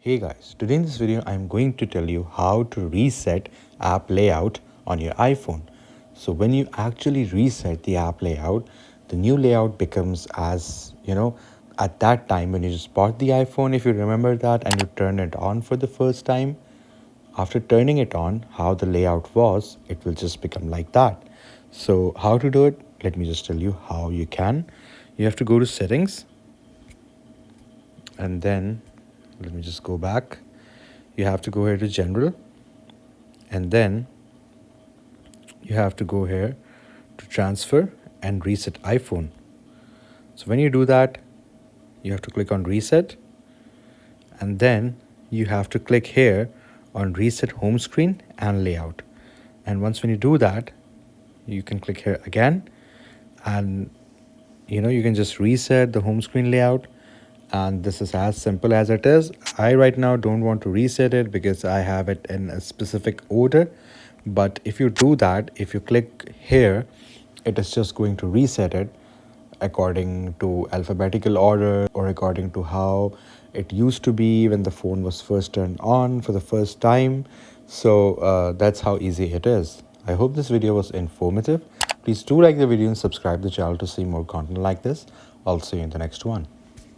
Hey guys, today in this video I'm going to tell you how to reset app layout on your iPhone. So when you actually reset the app layout, the new layout becomes as, at that time when you just bought the iPhone, if you remember that, and you turn it on for the first time, after turning it on, how the layout was, it will just become like that. So how to do it? Let me just tell you how you can. You have to go to settings, and then let me just go back. You have to go here to general, and then you have to go here to transfer and reset iPhone. So when you do that, you have to click on reset, and then you have to click here on reset home screen and layout. And once when you do that, you can click here again, and you can just reset the home screen layout. And this is as simple as it is. I right now don't want to reset it because I have it in a specific order, but if you do that, if you click here, it is just going to reset it according to alphabetical order or according to how it used to be when the phone was first turned on for the first time. So that's how easy it is. I hope this video was informative. Please do like the video and subscribe the channel to see more content like this. I'll see you in the next one.